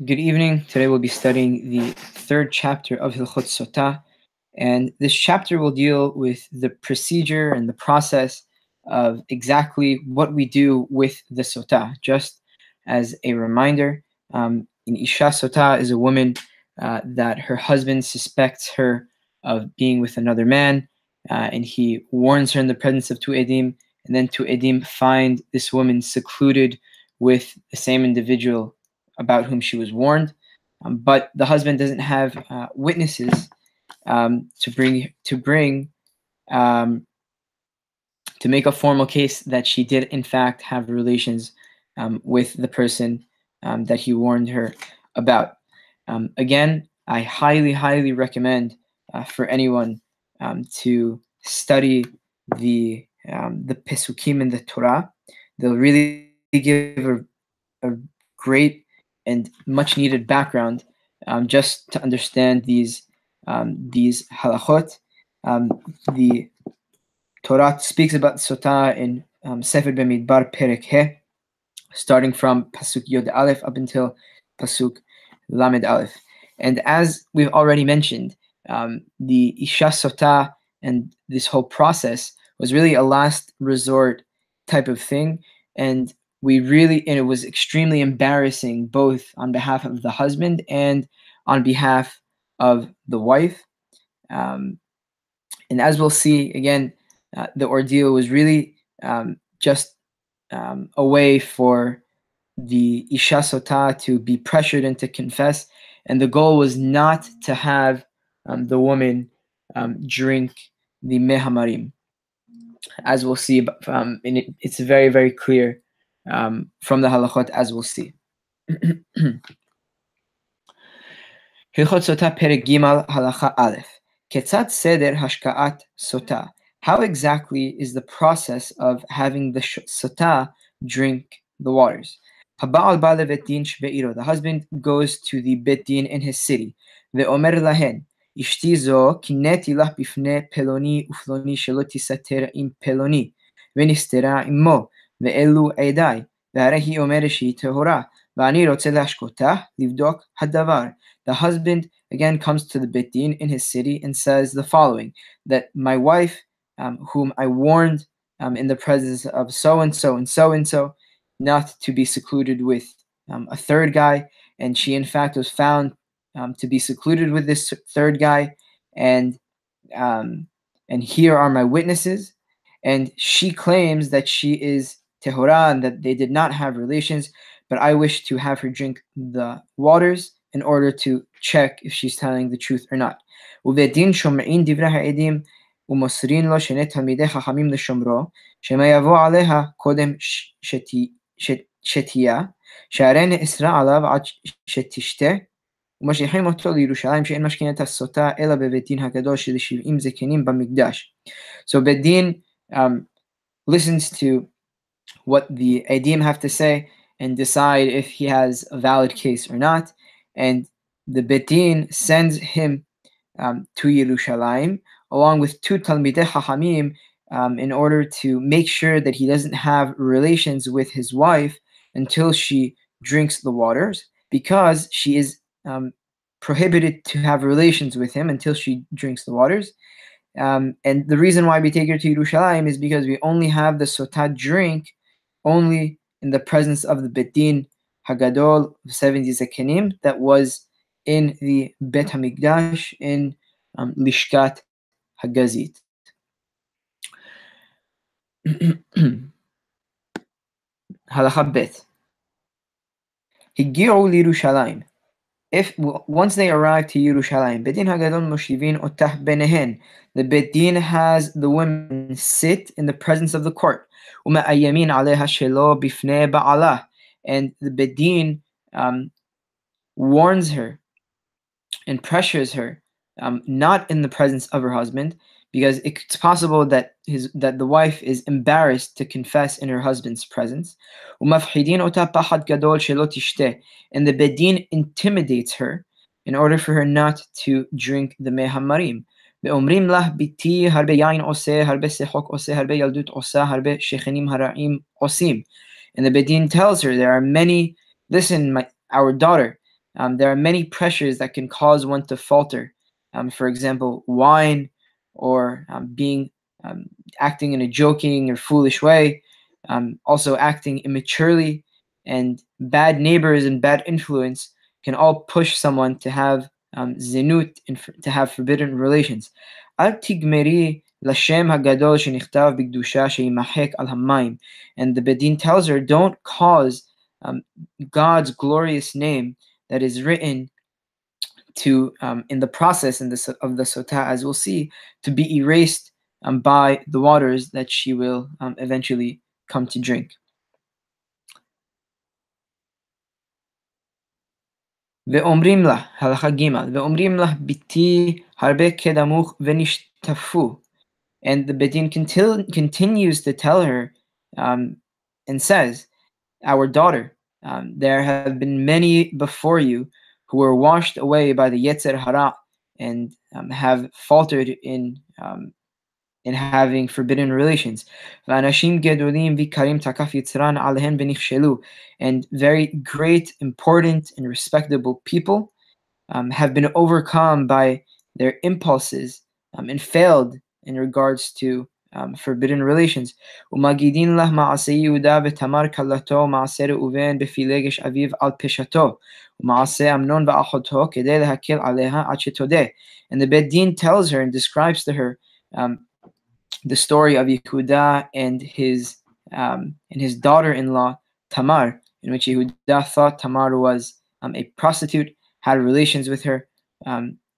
Good evening. Today we'll be studying the third chapter of Hilchot Sota, and this chapter will deal with the procedure and the process of exactly what we do with the Sota. Just as a reminder, an Isha Sota is a woman that her husband suspects her of being with another man, and he warns her in the presence of two Edim, and then two Edim find this woman secluded with the same individual about whom she was warned, but the husband doesn't have witnesses um, to make a formal case that she did in fact have relations with the person that he warned her about. Again, I highly recommend for anyone to study the Pesukim in the Torah. They'll really give a great and much needed background just to understand these halachot. The Torah speaks about Sota in Sefer Bemidbar Perek He, starting from Pasuk Yod Aleph up until Pasuk Lamed Aleph. And as we've already mentioned, the Isha Sota and this whole process was really a last resort type of thing. And it was extremely embarrassing both on behalf of the husband and on behalf of the wife. And as we'll see, again, the ordeal was really just a way for the Isha Sota to be pressured and to confess. And the goal was not to have the woman drink the Mehamarim. As we'll see, it's very clear from the halachot, as we'll see. Hilchot Sota Perek Gimal Halacha Aleph. Ketzat Seder Hashka'at Sota. How exactly is the process of having the Sota drink the waters? Haba'al Ba'al Bet Din Shbe'iro. The husband goes to the Bet Din in his city. Ve'omer lahen. Ishti zo kineti lach bifne peloni ufloni shelo tisater im peloni. Venistera immo. Ve'elu edai. Ve'are hi omer shi tehora. Ve'ani rotze lashkotah livdok hadavar. The husband again comes to the Bet Din in his city and says the following, that my wife, whom I warned in the presence of so-and-so and so-and-so, not to be secluded with a third guy, and she in fact was found to be secluded with this third guy, and here are my witnesses, and she claims that she is tehora and that they did not have relations, but I wish to have her drink the waters in order to check if she's telling the truth or not. ובדין שומעים דברי העדים ומוסרים לו שני תלמידי חכמים לשומרו, שמא יבוא עליה קודם שתייה, שהרי נאסרה עליו עד שתשתה, ומשליכים אותו לירושלים שאין משכינת הסוטה אלא בבית דין הגדול של 70 זקנים במקדש. So בית דין listens to what the Edim have to say and decide if he has a valid case or not. And the Bet Din sends him to Yerushalayim along with two Talmidei Chachamim in order to make sure that he doesn't have relations with his wife until she drinks the waters, because she is prohibited to have relations with him until she drinks the waters. And the reason why we take her to Yerushalayim is because we only have the Sota drink only in the presence of the Bet Din Hagadol 70 Zekenim that was in the Bet HaMikdash in Lishkat Hagazit. Halacha Bet. Higi'u liYerushalayim. If once they arrive to Yerushalayim, Bet Din Hagadol Moshivin Otah Benehen, the Bet Din has the women sit in the presence of the court. Uma'ayyamin aleha shelo bifnei ba'alah, and the Bet Din warns her and pressures her not in the presence of her husband, because it's possible that the wife is embarrassed to confess in her husband's presence. Umafhidin ota pachad gadol shelo tishteh, and the Bet Din intimidates her in order for her not to drink the mehamarim. ואומרים לך ביתי הרבה יין עושה, הרבה שחוק עושה, הרבה ילדות עושה, הרבה שכנים הרעים עושים. And the Bet Din tells her there are many Listen, our daughter, there are many pressures that can cause one to falter. For example, wine, or being um, acting in a joking or foolish way, also acting immaturely, and bad neighbors and bad influence can all push someone to have zinut, and to have forbidden relations. אל תגמרי לשם הגדול שנכתב בקדושה שימחק על המים. And the Bedin tells her, don't cause God's glorious name that is written to in the process of the Sota, as we'll see, to be erased by the waters that she will eventually come to drink. ואומרים לה, הלכה ג', ואומרים לה ביתי הרבה כדמוך ונשטפו. And the Bedin continues to tell her and says, our daughter, there have been many before you who were washed away by the Yetzer Hara and have faltered in having forbidden relations. ואנשים גדולים ויקרים תקף יצרן עליהן ונכשלו. And very great, important, and respectable people have been overcome by their impulses and failed in regards to forbidden relations. ומגידין לה מעשה יהודה ותמר כלתו מעשה ראובן בפילגש אביו על פשעתו ומעשה אמנון ואחותו כדי להקל עליה עד שתודה. And the Bedin tells her and describes to her the story of Yehuda and his daughter-in-law Tamar, in which Yehuda thought Tamar was a prostitute, had relations with her,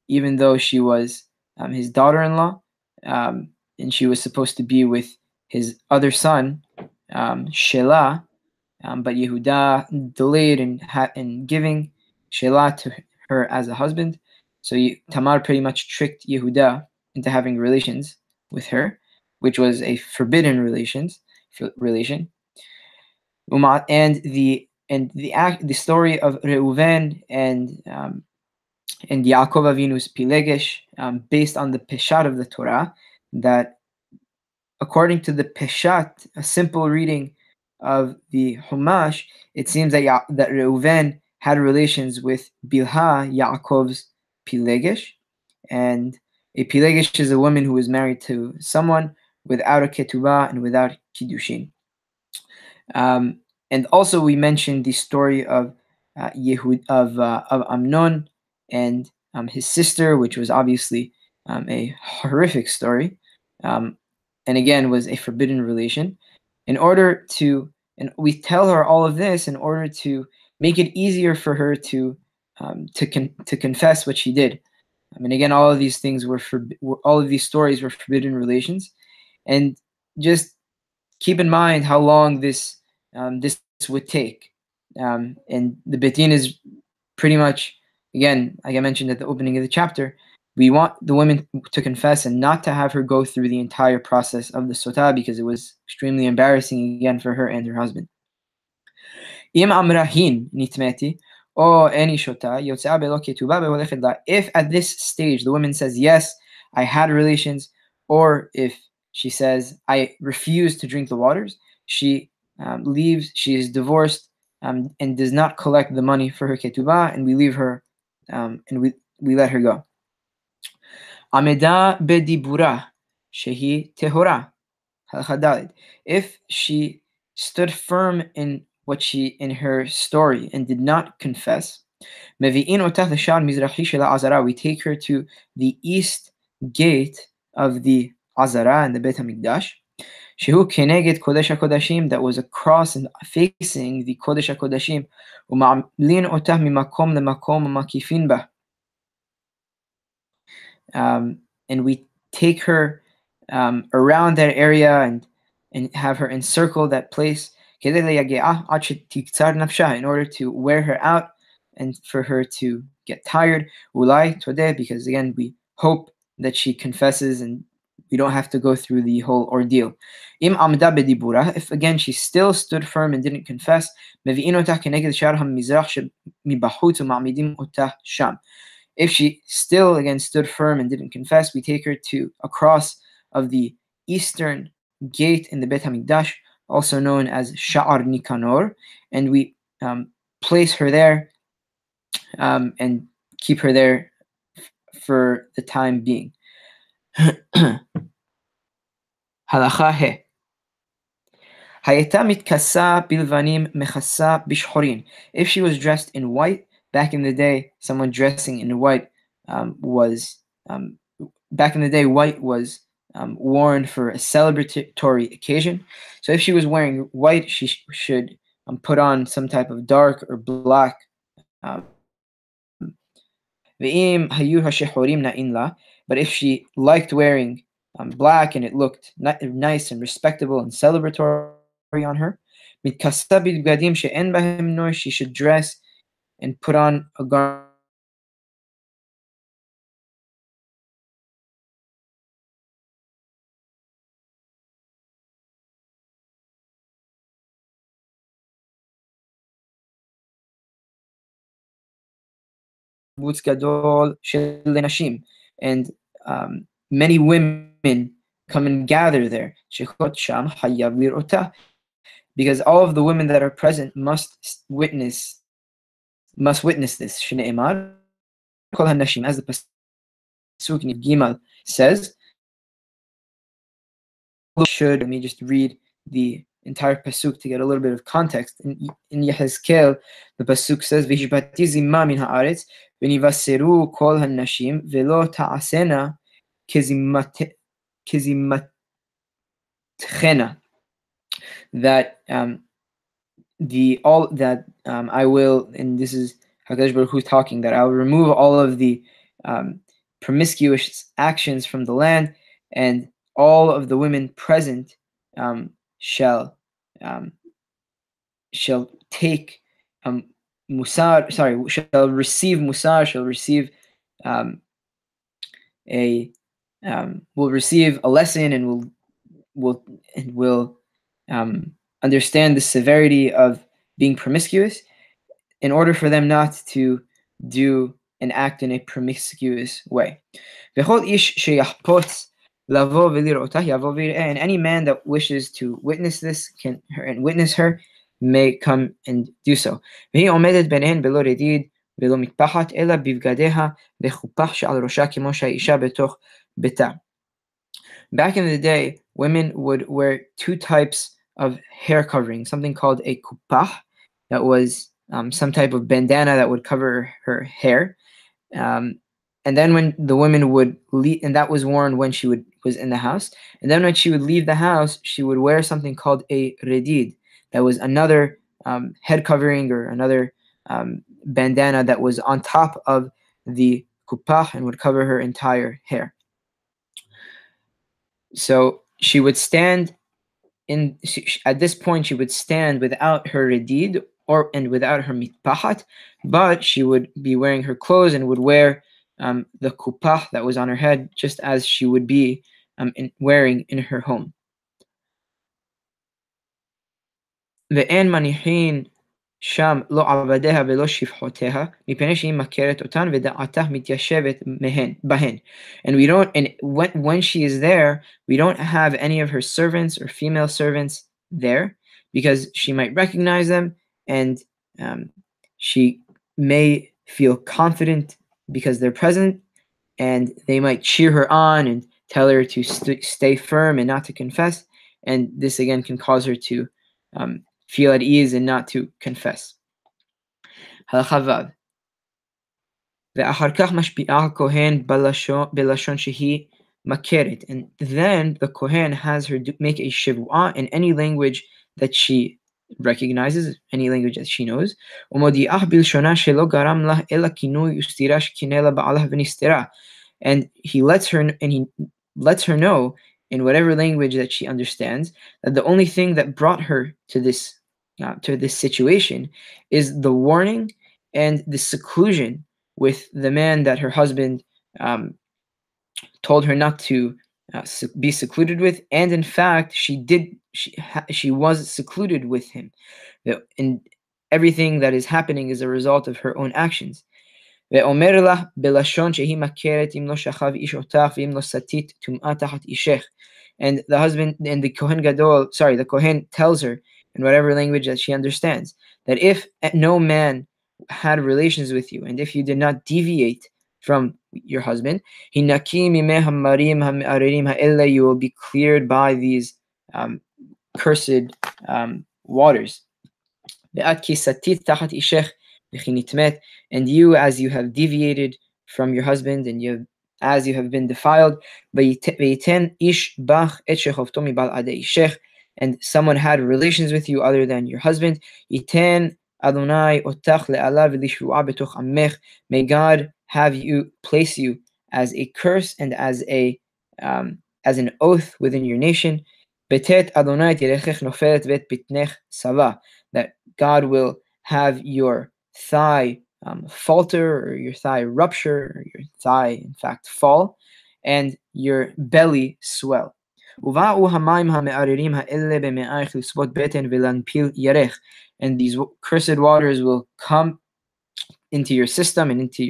even though she was his daughter-in-law, and she was supposed to be with his other son, Shelah, but Yehuda delayed in giving Shelah to her as a husband. So Tamar pretty much tricked Yehuda into having relations with her, which was a forbidden relation. And the story of Reuven and Yaakov Avinu's Pilegesh, based on the Peshat of the Torah, that according to the Peshat, a simple reading of the Humash, it seems that that Reuven had relations with Bilha, Yaakov's Pilegesh, and a Pilegesh is a woman who is married to someone without a ketubah and without kiddushin. And also we mentioned the story of of Amnon and his sister, which was obviously a horrific story, and again was a forbidden relation. And we tell her all of this in order to make it easier for her to confess what she did. And again, all of these things all of these stories were forbidden relations, and just keep in mind how long this would take. And the Betin is pretty much, again, like I mentioned at the opening of the chapter, we want the women to confess and not to have her go through the entire process of the Sota, because it was extremely embarrassing again for her and her husband. Im amrahin nitmeti, or any shota, if at this stage the woman says, yes, I had relations, or if she says, I refuse to drink the waters, she leaves, she is divorced, and does not collect the money for her ketubah, and we leave her, and we let her go. Ameda bedibura shehi tehora. If she stood firm in her story and did not confess, we take her to the east gate of the Azara and the Beit HaMikdash, shehu keneged Kodesh HaKodashim, that was across and facing the Kodesh HaKodashim, uma'amlin otah mimakom lemakom makifin ba. And we take her around that area and have her encircle that place in order to wear her out and for her to get tired. Because again, we hope that she confesses and we don't have to go through the whole ordeal. If again she still stood firm and didn't confess, if she still again stood firm and didn't confess, we take her to a cross of the eastern gate in the Beit HaMikdash, also known as Sha'ar Nikanor, and we place her there and keep her there for the time being. Halacha he. Hayeta mitkasa bilvanim mechasa bishhorin. If she was dressed in white, back in the day, someone dressing in white was back in the day, white was worn for a celebratory occasion. So if she was wearing white, she should put on some type of dark or black. But if she liked wearing black and it looked nice and respectable and celebratory on her, she should dress and put on a garment קיבוץ גדול של נשים, and many women come and gather there. שכל שם חייב לראותה, because all of the women that are present must witness this. שנאמר כל הנשים, as the pasuk in Gimal says. Let me just read the entire pasuk to get a little bit of context. In Yehezkel, the pasuk says, "V'hishbati zimma min haaretz, v'nivaseru kol hanashim, ve'lo ta'asena kezimmatchena." That I will, and this is Hakadosh Baruch Hu talking, that I will remove all of the promiscuous actions from the land, and all of the women present shall take musar. Sorry, shall receive musar. Shall receive will receive a lesson, and will understand the severity of being promiscuous, in order for them not to do and act in a promiscuous way. And any man that wishes to witness this and witness her may come and do so. Back in the day, women would wear two types of hair covering, something called a kupah, that was some type of bandana that would cover her hair. And then when the woman would leave, and that was worn when she was in the house. And then when she would leave the house, she would wear something called a redid, that was another head covering, or another bandana that was on top of the kupah and would cover her entire hair. So she would stand at this point, she would stand without her redid and without her mitpahat, but she would be wearing her clothes and would wear the kupah that was on her head, just as she would be wearing in her home. ואין מניחין שם לא עבדיה ולא שפחותיה, מפני שהיא מכרת אותן ודעתה מתיישבת בהן. And when she is there, we don't have any of her servants or female servants there, because she might recognize them, and she may feel confident because they're present, and they might cheer her on and tell her to stay firm and not to confess. And this again can cause her to feel at ease and not to confess. Halacha Vav. ואחר כך משפיעה הכהן בלשון שהיא מכרת. And then the Kohen has her make a shivua in any language that she recognizes, any language that she knows. ומודיעה בלשונה שלא גרם לה אלא כינוי וסתירה שקינא לה בעלה ונסתרה. And he lets her know, in whatever language that she understands, that the only thing that brought her to this situation is the warning and the seclusion with the man that her husband told her not to be secluded with, and in fact she was secluded with him. And everything that is happening is a result of her own actions. ואומר לה בלשון שהיא מכרת אם לא שכב איש אותך ואם לא סטית טומאה תחת אישך. And the Kohen tells her in whatever language that she understands. That if no man had relations with you, and if you did not deviate from your husband, you will be cleared by these cursed waters. And you, as you have deviated from your husband, and as you have been defiled, and someone had relations with you other than your husband, may God have you, place you as a curse and as an oath within your nation. That God will have your thigh falter, or your thigh rupture, or your thigh, in fact, fall, and your belly swell. And these cursed waters will come into your system and into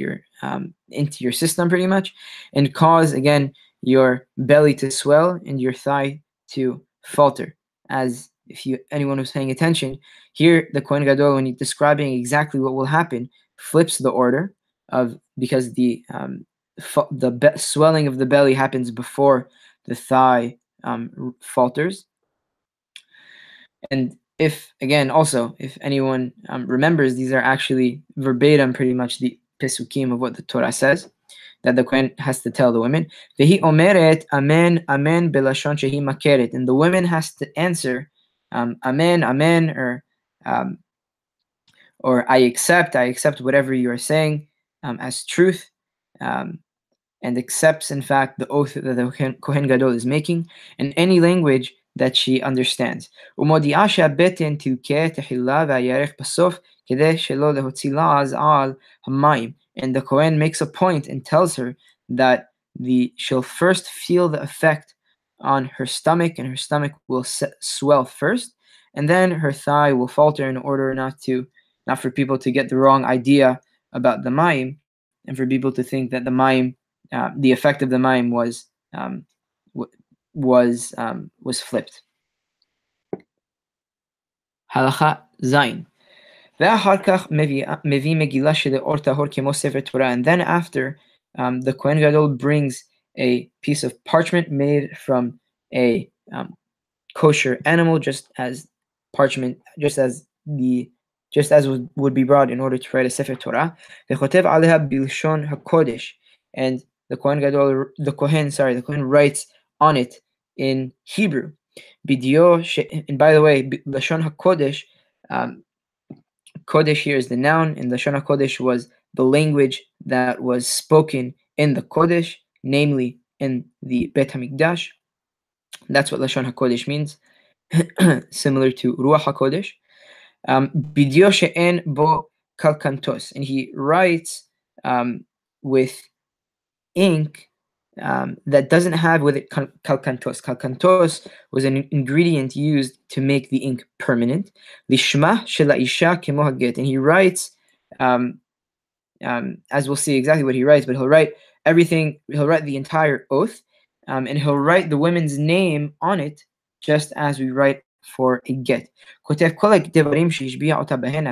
your system pretty much, and cause again your belly to swell and your thigh to falter. As if anyone was paying attention, here the Kohen Gadol, when he's describing exactly what will happen, flips the order of, because the swelling of the belly happens before the thigh falters. And if anyone remembers, these are actually verbatim pretty much the pesukim of what the Torah says, that the Kohen has to tell the women. Vehi omeret amen amen belashon shehi makeret, and the women has to answer amen amen, or I accept whatever you are saying as truth, and accepts, in fact, the oath that the Kohen Gadol is making in any language that she understands. And the Kohen makes a point and tells her that she'll first feel the effect on her stomach, and her stomach will swell first, and then her thigh will falter, in order not for people to get the wrong idea about the mayim, and for people to think that the mayim, the effect of the mayim was flipped. Halacha Zayin. And then after, the Kohen Gadol brings a piece of parchment made from a kosher animal, just as would be brought in order to write a Sefer Torah. And the Kohen writes on it in Hebrew. And by the way, Lashon HaKodesh, Kodesh here is the noun, and Lashon HaKodesh was the language that was spoken in the Kodesh, namely in the Bet HaMikdash. That's what Lashon HaKodesh means, similar to Ruach HaKodesh. Bidyo she'en bo kalkantos, and he writes with ink that doesn't have with it kalkantos. Kalkantos was an ingredient used to make the ink permanent. Lishma shela isha kemo haget, and he writes, as we'll see exactly what he writes, but he'll write everything. He'll write the entire oath, and he'll write the woman's name on it, just as we write for a get. As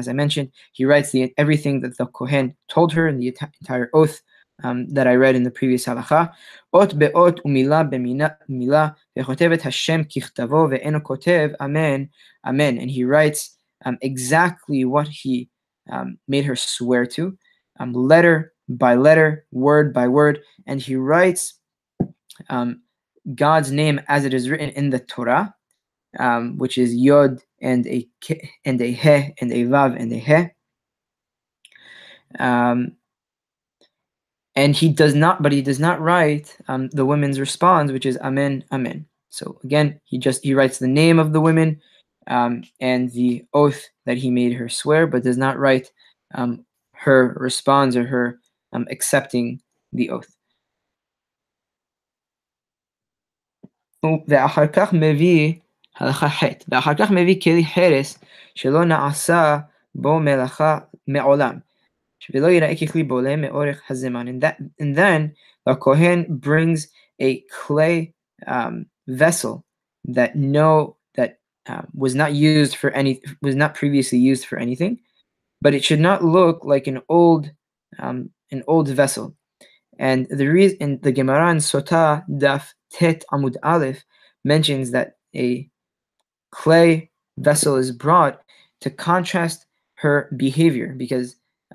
I mentioned, he writes everything that the Kohen told her in the entire oath that I read in the previous halacha. Ot be'ot umila b'mila ve'chotevet Hashem kichtavo ve'eno kotev amen amen. And he writes exactly what he made her swear to, letter by letter, word by word, and he writes God's name as it is written in the Torah, which is Yod and a He and a Vav and a He. And he does not write the women's response, which is Amen, Amen. So again, he writes the name of the women and the oath that he made her swear, but does not write her response or her accepting the oath. ואחר כך מביא הלכה ח', ואחר כך מביא כלי חרס שלא נעשה בו מלאכה מעולם, ולא יראה ככלי בולה מאורך הזמן. And then the Kohen brings a clay vessel that was not previously used for anything, but it should not look like an old vessel. And the reason in the Gemara in Sota Daf Tet Amud Aleph mentions that a clay vessel is brought to contrast her behavior,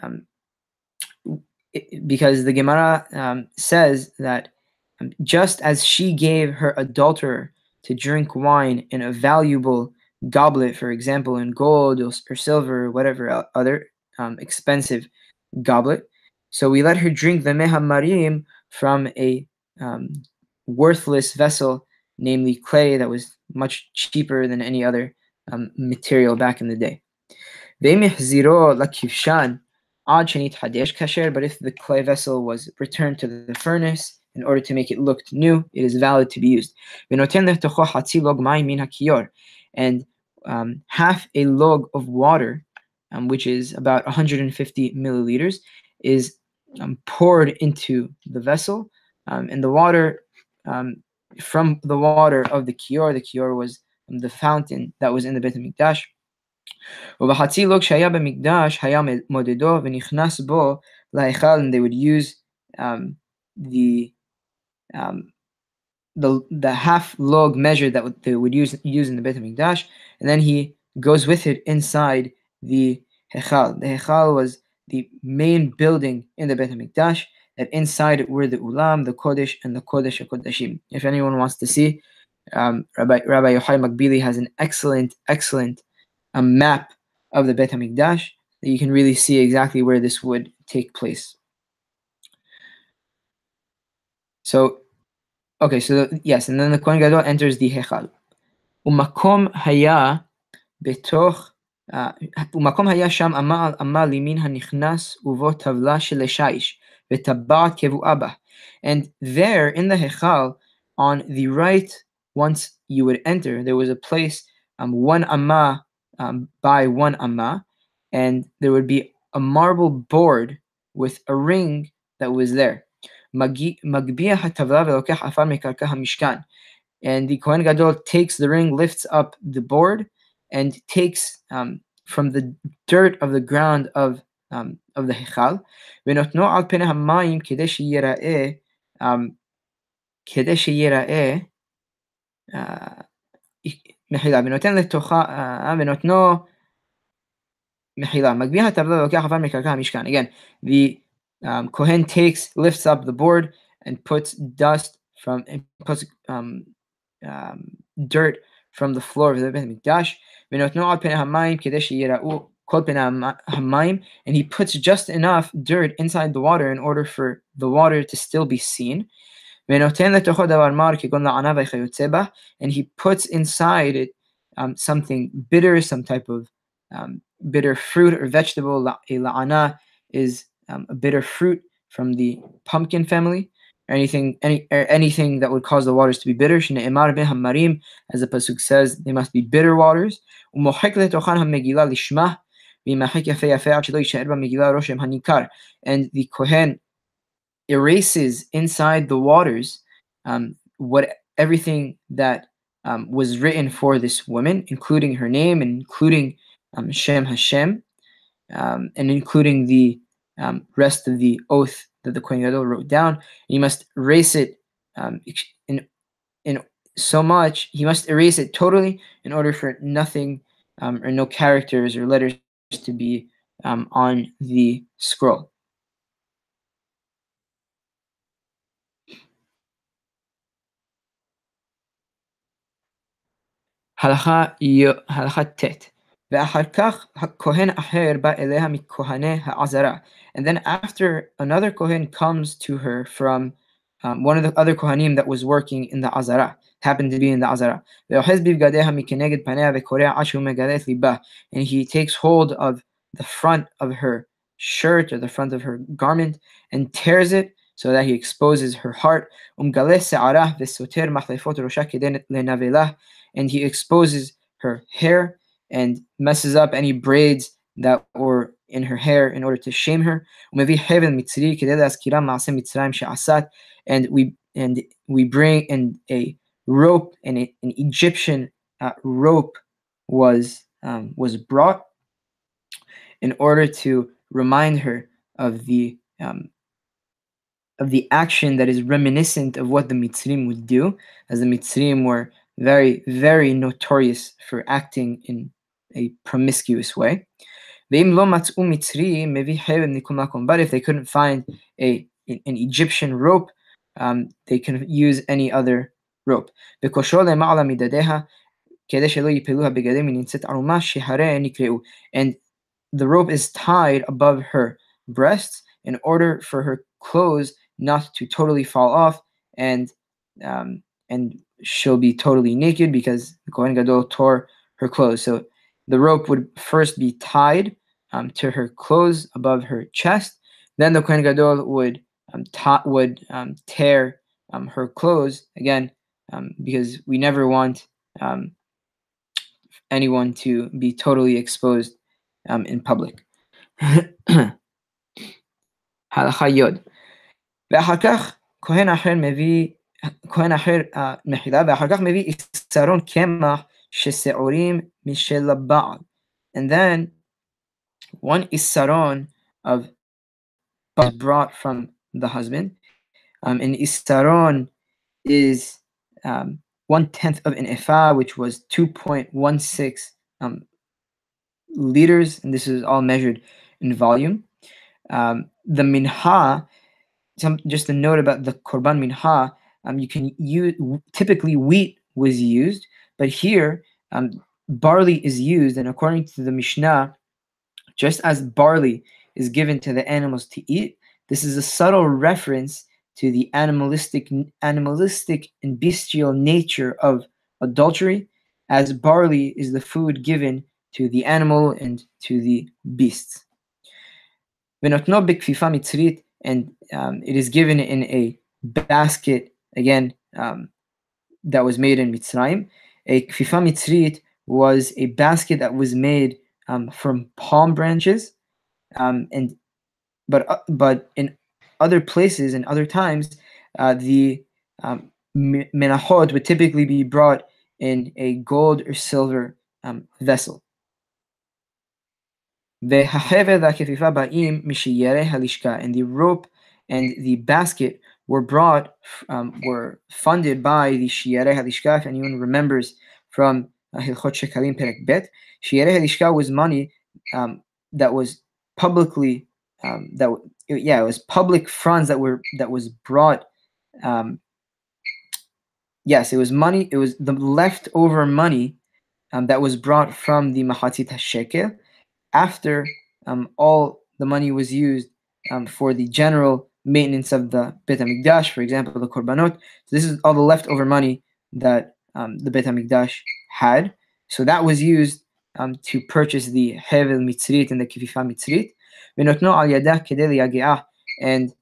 um, because the Gemara says that just as she gave her adulterer to drink wine in a valuable goblet, for example, in gold or silver or whatever other expensive goblet, so we let her drink the mehamarim from a um, worthless vessel, namely clay, that was much cheaper than any other material back in the day. But if the clay vessel was returned to the furnace in order to make it look new, it is valid to be used. And half a log of water, which is about 150 milliliters, is poured into the vessel, and the water from the water of the kior was the fountain that was in the Beit HaMikdash. ובחצי לוג שהיה במקדש היה מודדו ונכנס בו להיכל, and they would use the the half log measure that they would use in the Beit HaMikdash, and then he goes with it inside the Hechal. The Hechal was the main building in the Beit HaMikdash, that inside it were the Ulam, the Kodesh, and the Kodesh HaKodeshim. If anyone wants to see, Rabbi Yochai Makbili has an excellent map of the Beit HaMikdash that you can really see exactly where this would take place. So, okay, yes, and then the Kohen Gadol enters the Hechal. Umakom haya betoch, umakom haya sham ama al ama limin hanichnas uvo tavla shel shaish v'tabat kevu'a bah. And there in the Hechal, on the right, once you would enter, there was a place, one amma by one amma, and there would be a marble board with a ring that was there. Magbia hatavla ve'lokech afar mekarka hamishkan. And the Kohen Gadol takes the ring, lifts up the board, and takes from the dirt of the ground of the Hechal, ונותנו על פני המים כדי שיראה מחילה, ונותן לתוכה, ונותנו מחילה, מגביה הטבלה ולוקח עפר מקרקע המשכן. Again, the Kohen lifts up the board and puts dirt from the floor of the Beit HaMikdash, ונותנו על פני המים כדי שיראו כל פני המים, and he puts just enough dirt inside the water in order for the water to still be seen. ונותן לתוכו דבר מר כגון לענה וכיוצא בה, and he puts inside it something bitter, some type of bitter fruit or vegetable. A la'ana is a bitter fruit from the pumpkin family, or anything that would cause the waters to be bitter. Shne'emar b'hamarim, as the pasuk says, they must be bitter waters. U'mochek letochan ha'megillah lishmah, v'yimachek yafeh yafeh ad shelo yishaer b'megillah roshem hanikar. And the Kohen erases inside the waters everything that was written for this woman, including her name, and including Shem Hashem, and including the rest of the oath that the Kohen Gadol wrote down. You must erase it in so much. He must erase it totally in order for nothing or no characters or letters to be on the scroll. הלכה ט' ואחר כך הכהן אחר בא אליה מכהני העזרה. And then after, another Kohen comes to her from one of the other Kohanim that was working in the Azara, happened to be in the Azara. ואוחז בבגדיה מכנגד פניה וקורע עד שהוא מגלה את ליבה. And he takes hold of the front of her shirt, or the front of her garment, and tears it so that he exposes her heart. ומגלה שערה וסותר מחלפות ראשה כדי לנבלה. And he exposes her hair and messes up any braids that were in her hair in order to shame her. And we bring in a rope, and an Egyptian rope was brought in order to remind her of the action that is reminiscent of what the Mitzrim would do, as the Mitzrim were very, very notorious for acting in a promiscuous way. But if they couldn't find an Egyptian rope, they can use any other rope. And the rope is tied above her breasts in order for her clothes not to totally fall off, and she'll be totally naked because the Kohen Gadol tore her clothes. So the rope would first be tied to her clothes above her chest. Then the Kohen Gadol would tear her clothes again, because we never want anyone to be totally exposed in public. הלכה יוד. ואחר כך כהן אחר מביא מחילה, ואחר כך מביא עשרון קמח ששעורים משל הבעל. And then one isaron of is brought from the husband. And isaron is 1/10 of an ephah, which was 2.16 liters, and this is all measured in volume. The minha, just a note about the korban minha, you can use, typically wheat was used, but here barley is used, and according to the Mishnah, just as barley is given to the animals to eat, this is a subtle reference to the animalistic and bestial nature of adultery, as barley is the food given to the animal and to the beasts. And it is given in a basket, again, that was made in Mitzrayim. A kfifa mitzrit was a basket that was made from palm branches, but in other places and other times, the menachot would typically be brought in a gold or silver vessel. And the rope and the basket were funded by the Shiyarei Halishka. If anyone remembers from Hilchot Shekalim Perek Bet, Shiyarei Halishka was money that was publicly it was public funds that was brought. Yes, it was money. It was the leftover money that was brought from the Mahatzit HaShekel after all the money was used for the general maintenance of the Beit HaMikdash, for example, the Korbanot. So this is all the leftover money that the Beit HaMikdash had. So that was used to purchase the Hevel Mitzrit and the Kififa Mitzrit. And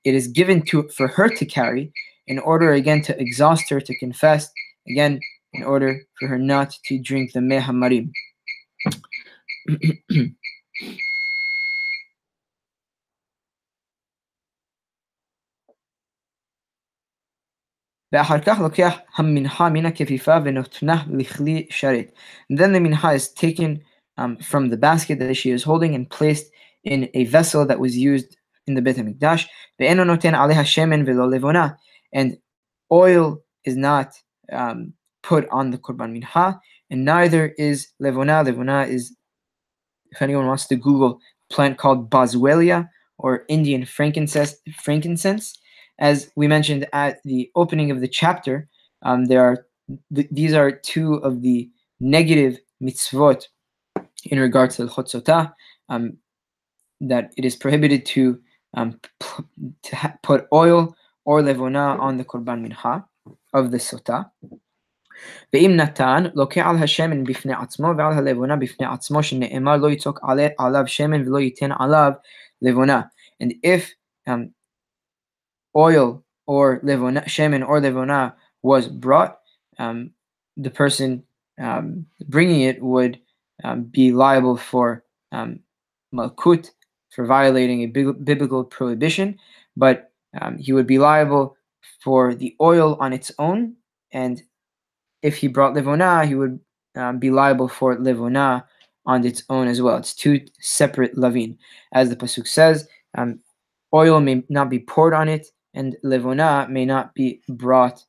it is given for her to carry in order, again, to exhaust her, to confess, again, in order for her not to drink the Meh HaMarim. And then the minha is taken from the basket that she is holding and placed in a vessel that was used in the Beit HaMikdash. And oil is not put on the korban minha, and neither is levona. Levona is, if anyone wants to Google, a plant called boswellia or Indian frankincense. As we mentioned at the opening of the chapter, these are two of the negative mitzvot in regards to Hilchot Sota, that it is prohibited to put oil or levona on the korban minha of the Sota. ואם נתן, לוקח על השמן בפני עצמו ועל הלבונה בפני עצמו, שנאמר לא יצוק עליו שמן ולא ייתן עליו לבונה. And if oil or levona, shemen or levona was brought, the person bringing it would be liable for malkut, for violating a biblical prohibition, but he would be liable for the oil on its own, and if he brought levona, he would be liable for levona on its own as well. It's two separate lavin. As the pasuk says, oil may not be poured on it, and levona may not be brought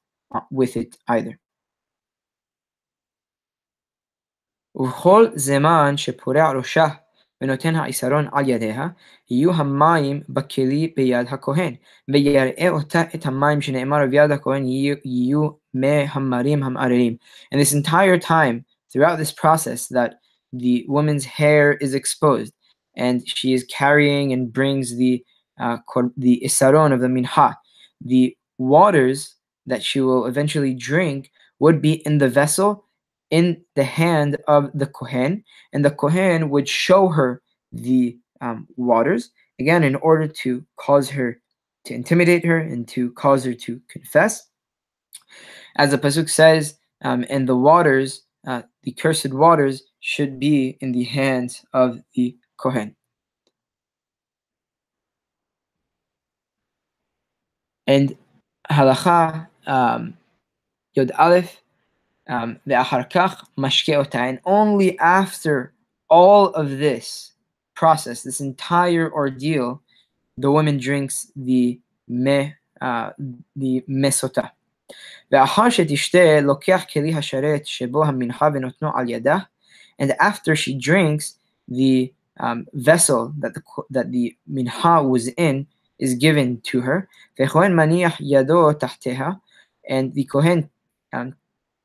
with it either. ובכל זמן שפורע ראשה ונותן העיסרון על ידיה, יהיו המים בכלי ביד הכהן, ויראה אותה את המים שנאמר ביד הכהן יהיו מי המרים המערערים. And this entire time, throughout this process, that the woman's hair is exposed, and she is carrying and brings the isaron of the minha, the waters that she will eventually drink would be in the vessel in the hand of the Kohen, and the Kohen would show her the waters, again, in order to cause her, to intimidate her and to cause her to confess. As the Pasuk says, and the waters, the cursed waters, should be in the hands of the Kohen. And halacha Yod Aleph, ואחר כך משקה אותה, and only after all of this process, this entire ordeal, the woman drinks the sota. ואחר שתשתה, לוקח כלי השרת שבו המנחה ונותנו על ידה, and after she drinks, the vessel that the minha was in is given to her. וכהן מניח ידו תחתיה, and the Kohen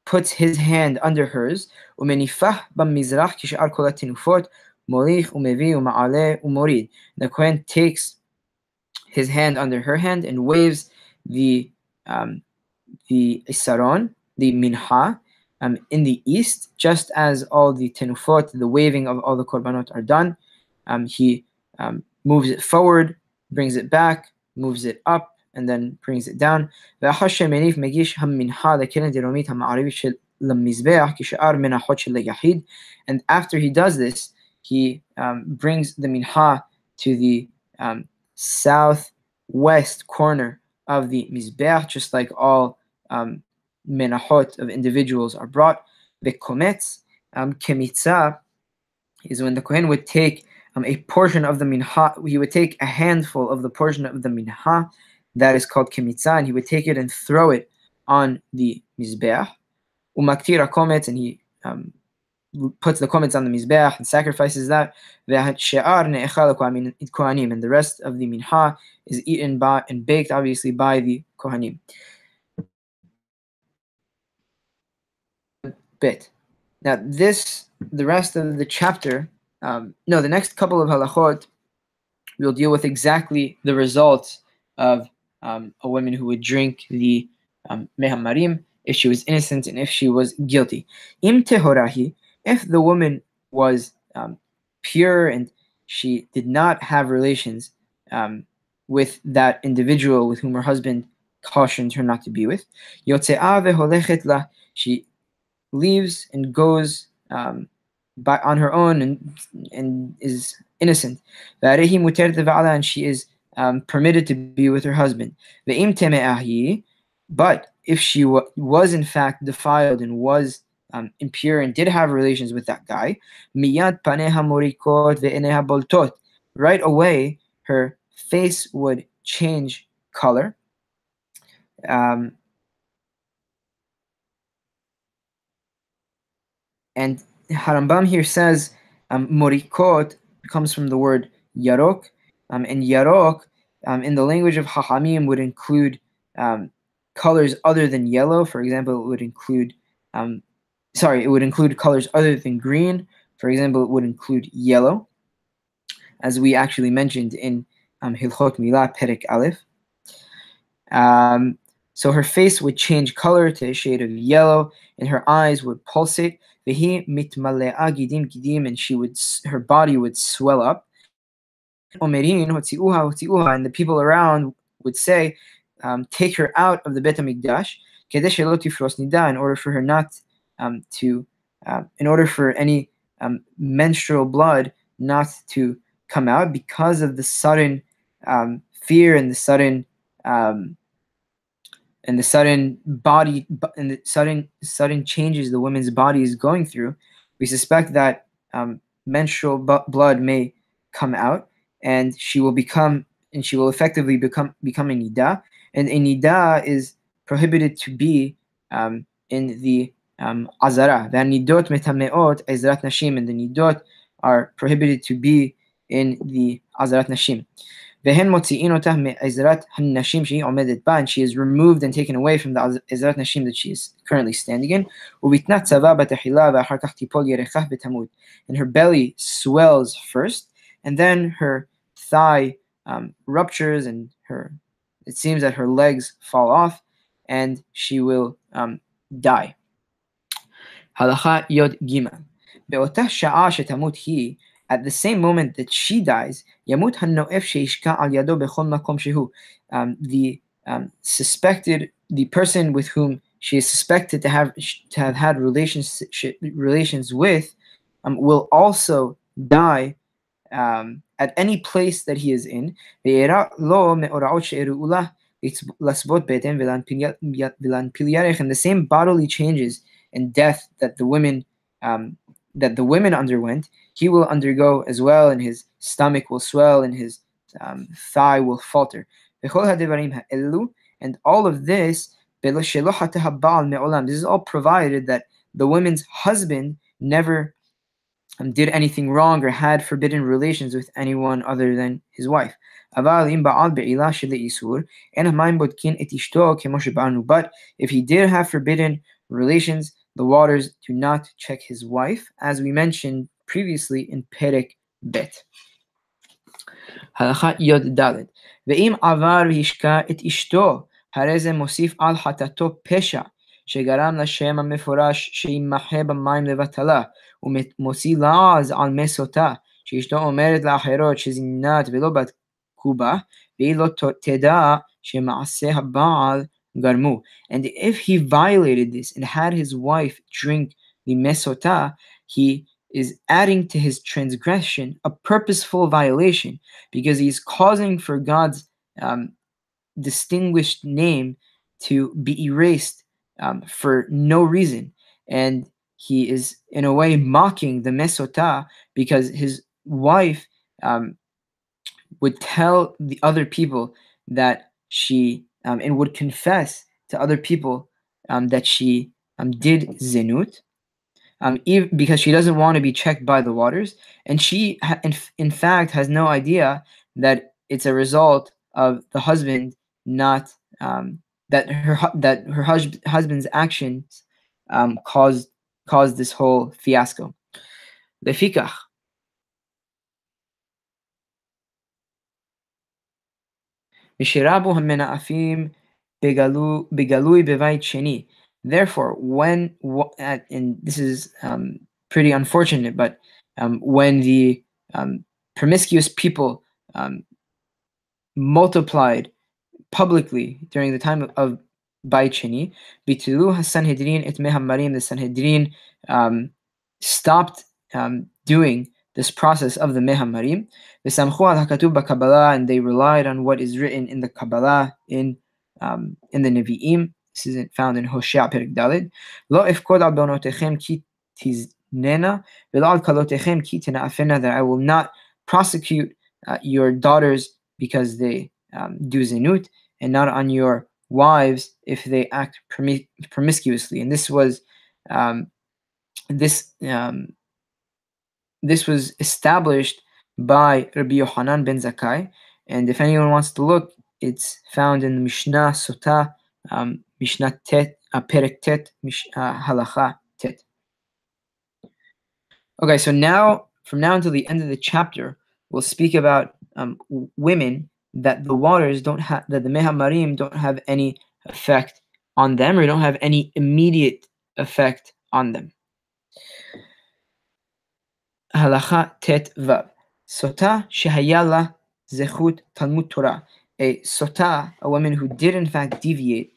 puts his hand under hers, ומניפה במזרח כשאר כל התנופות, מוליך ומביא ומעלה ומוריד. The Kohen takes his hand under her hand and waves the isaron, the minha, in the east, just as all the tenufot, the waving of all the korbanot are done. He moves it forward, brings it back, moves it up, and then brings it down. And after he does this, he brings the minha to the southwest corner of the mizbeach, just like all menachot of individuals are brought. The kometz, kemitza, is when the Kohen would take a portion of the minha. He would take a handful of the portion of the minha that is called kemitza, and he would take it and throw it on the mizbeach. Umaktira kometz, and he puts the kometz on the mizbeach and sacrifices that. And the rest of the minha is eaten by and baked, obviously, by the kohanim. Bit. Now the rest of the chapter, the next couple of halachot, we'll deal with exactly the results of a woman who would drink the mehamarim, if she was innocent and if she was guilty. Im tehorahi, if the woman was pure and she did not have relations with that individual with whom her husband cautioned her not to be with, yotze'ah veholechet la, she leaves and goes on her own and is innocent. And she is permitted to be with her husband. But if she was in fact defiled and was impure and did have relations with that guy, right away her face would change color. And Harambam here says morikot comes from the word yarok, and yarok in the language of Hachamim would include colors other than yellow. For example, it would include colors other than green. For example, it would include yellow, as we actually mentioned in Hilchot Milah Perek Aleph. So her face would change color to a shade of yellow, and her eyes would pulsate. And her body would swell up. And the people around would say, take her out of the Bet HaMikdash, in order for her not in order for any menstrual blood not to come out, because of the sudden fear and the sudden and the sudden body and the sudden changes the woman's body is going through, we suspect that menstrual blood may come out, and she will effectively become a nida, and a nida is prohibited to be in the azara. The nidot metameot ezrat nashim, and the nidot are prohibited to be in the azarat nashim. And she is removed and taken away from the Ezrat Nashim that she is currently standing in. And her belly swells first, and then her thigh ruptures, and it seems that her legs fall off, and she will die. Halacha Yod Gimel. Be'otah sha'a shetamut hi, at the same moment that she dies, yamut hano'ef sheishka al yado bechol makom shehu. The person with whom she is suspected to have had relations with, will also die at any place that he is in. And the same bodily changes and death that the women underwent, he will undergo as well, and his stomach will swell, and his thigh will falter. And all of this, this is all provided that the woman's husband never did anything wrong or had forbidden relations with anyone other than his wife. But if he did have forbidden relations, the waters do not check his wife, as we mentioned previously in Perek Bet. Halakha Yod Dalet. Ve'im avar v'hishka et ishto, הרי זה מוסיף על חטאתו פשע, שגרם לשם המפורש שימחה במים לבטלה, ומוציא לעז על מי סוטה, שאשתו אומרת לאחרות שזינת ולא בדקו בה, והיא לא תדע שמעשה הבעל גרמו. And if he violated this and had his wife drink the mesota, he is adding to his transgression a purposeful violation, because he's causing for God's distinguished name to be erased for no reason. And he is in a way mocking the mesota, because his wife would tell the other people that she and would confess to other people that she did zinut, because she doesn't want to be checked by the waters, and she in fact has no idea that it's a result of the husband not that her husband's actions caused this whole fiasco. Lefikach, therefore, and this is pretty unfortunate, but when the promiscuous people multiplied publicly during the time of Beit Sheni, Bitulu HaSanhedrin et Mehamarim, the Sanhedrin stopped doing this process of the Mehamarim. V'samchu al hakatuv b'Kabbalah, and they relied on what is written in the Kabbalah in the Nevi'im. This is found in Hosea Perek Daled. Lo efkod al bonotechem ki tiznena, v'lo al kalotechem ki tena'afena, that I will not prosecute your daughters because they do zinut, and not on your wives if they act promiscuously. And this was this was established by Rabbi Yochanan ben Zakkai, and if anyone wants to look, it's found in the Mishnah Sota, Mishnah Tet, Perek Tet, Halacha Tet. Okay, so now, from now until the end of the chapter, we'll speak about women that the waters don't have, that the Mehamarim don't have any effect on them, or don't have any immediate effect on them. Halacha Tet Vav. Sota shehayala zechut Talmud Torah. A sota, a woman who did in fact deviate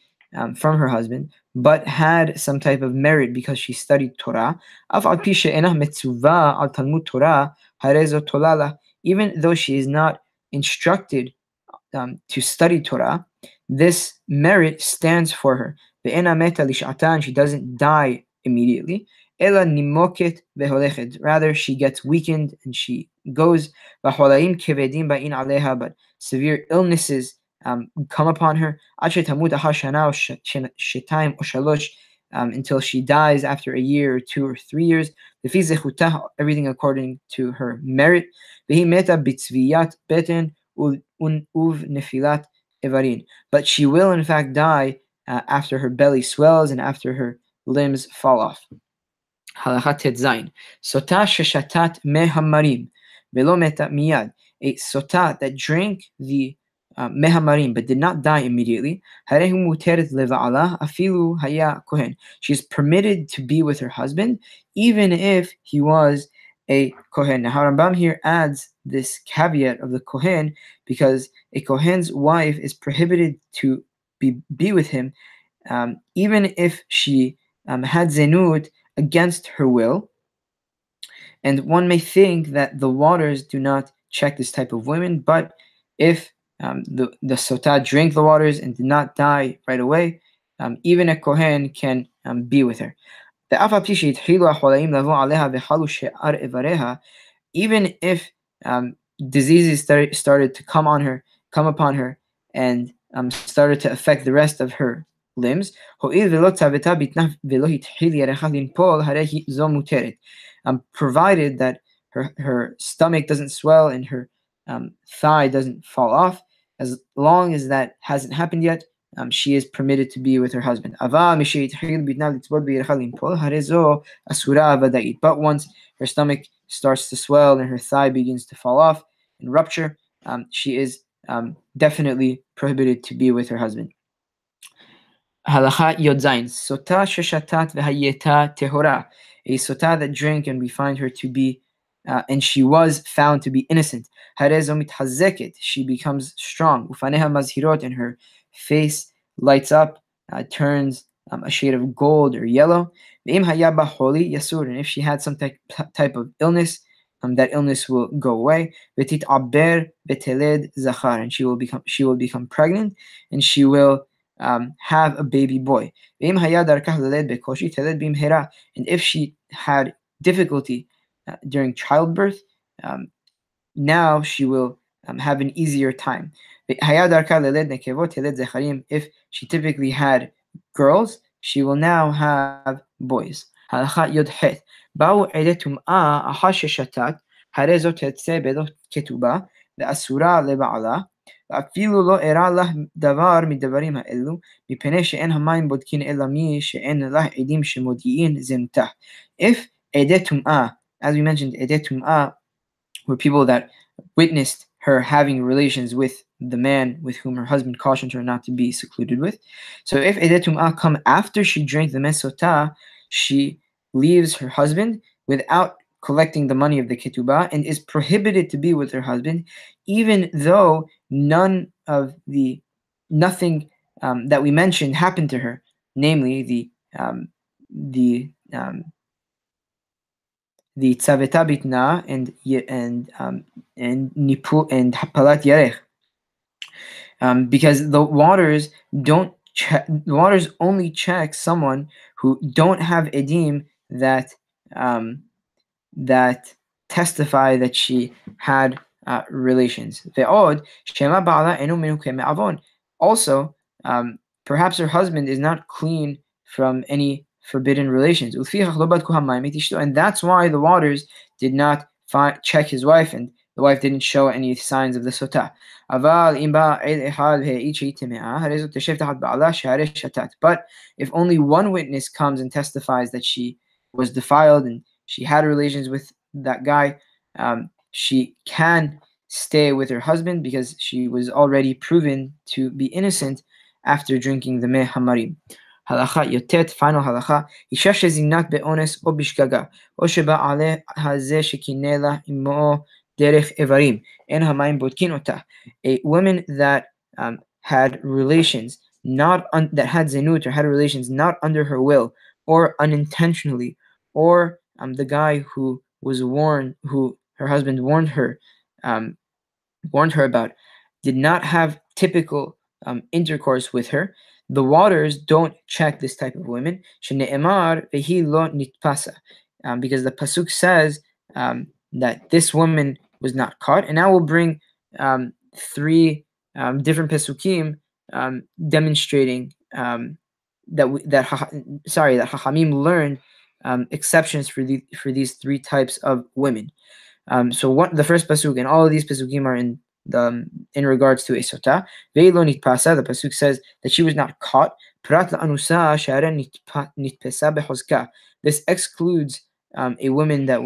from her husband, but had some type of merit because she studied Torah. Af al pi she'enah metzuva al Talmud Torah, harezo tolala. Even though she is not instructed to study Torah, this merit stands for her. Ve'ena meta lish'atan, she doesn't die immediately. Ela nimoket veholechet, rather she gets weakened and she goes. V'holaim kevedim ba'in aleha, but severe illnesses come upon her. Ad shetamut achar shana o shetayim o shalosh, until she dies after a year or 2 or 3 years. Lefi zechutah, everything according to her merit. Vehi meta bitzviyat beten uv nefilat evarin, but she will in fact die after her belly swells and after her limbs fall off. Halakha tet zayin. Sota sheshatat mehamarim velo meta miyad. A sota that drank the mehamarim but did not die immediately. Harehu muteret leva'ala afilu haya kohen. She is permitted to be with her husband even if he was a kohen. Now Rambam here adds this caveat of the kohen because a kohen's wife is prohibited to be with him even if she had zenut against her will. And one may think that the waters do not check this type of women, but if the Sota drank the waters and did not die right away, even a Kohen can be with her. Even if diseases started to come upon her, and started to affect the rest of her limbs, provided that her stomach doesn't swell and her thigh doesn't fall off, as long as that hasn't happened yet, she is permitted to be with her husband. But once her stomach starts to swell and her thigh begins to fall off and rupture, she is definitely prohibited to be with her husband. Halacha Yod Zayin. Sota sheshatat v'hayeta tehora. A sota that drank and we find her to be, and she was found to be innocent. Harezo mitchazeket. She becomes strong. Ufaneha mazhirot, and her face lights up, turns a shade of gold or yellow. Ve'im hayaba holi yasur. And if she had some type of illness, that illness will go away. Vetit aber beteled zachar. And she will become pregnant, and she will have a baby boy. And if she had difficulty during childbirth, now she will have an easier time. If she typically had girls, she will now have boys. הלכה י"ח. באו עדי טומאה אחר ששתת, הרי זאת תצא בלא כתובה, ואסורה לבעלה, ואפילו לא אירע לה דבר מדברים האלו, מפני שאין המים בודקין אלא מי שאין לה עדים שמודיעין זנותה. If עדי טומאה, as we mentioned, עדי טומאה were people that witnessed her having relations with the man with whom her husband cautioned her not to be secluded with. So if Edeh Tum'ah come after she drank the Mesotah, she leaves her husband without collecting the money of the ketubah and is prohibited to be with her husband, even though nothing that we mentioned happened to her, namely the tzaveta bitna and nipu and hapalat yarech, because the waters only check someone who don't have edim that testify that she had relations. Also, perhaps her husband is not clean from any forbidden relations, and that's why the waters did not check his wife, and the wife didn't show any signs of the sota. But if only one witness comes and testifies that she was defiled and she had relations with that guy, she can stay with her husband because she was already proven to be innocent after drinking the meh hamarim. Halacha yotet, final halacha. Isha shezinat be'ones o bishgaga, o sheba'ale hazeh shekineh la imo derech evarim, en hamayim bodkin ota. A woman that had relations that had zenut or had relations not under her will or unintentionally, or the guy who her husband warned her about, did not have typical intercourse with her. The waters don't check this type of women. Shene'emar vehi lo nitpasa, because the pasuk says that this woman was not caught. And now we'll bring three different pesukim demonstrating that Hachamim learned exceptions for these three types of women. So the first pasuk, and all of these pasukim are in regards to a sota. Ve'lo nitpasa, the pasuk says that she was not caught. Prat la'anusa she'ara nitpesa behozka. This excludes a woman that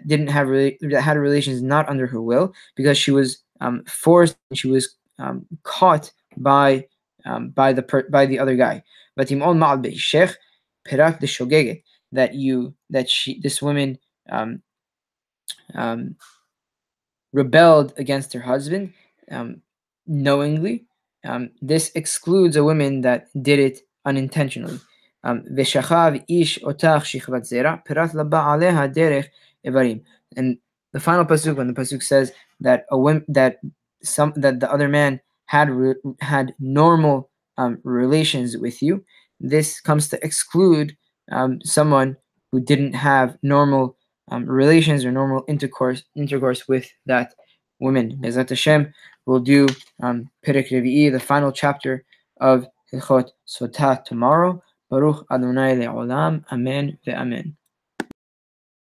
didn't have that had relations not under her will, because she was forced, and she was caught by the other guy. Vatimol ma'al be'ishech perat l'shogeget, this woman um, um, rebelled against her husband knowingly. This excludes a woman that did it unintentionally. V'shachav ish otach shichvat zera perat laba aleha derech evarim. And the final pasuk, when the pasuk says that that the other man had normal relations with you, this comes to exclude someone who didn't have normal relations or normal intercourse with that woman. Bezat Hashem, we'll do Perek Revi'i, the final chapter of Hilchot Sota, tomorrow. Baruch Adonai le'olam. Amen ve'amen.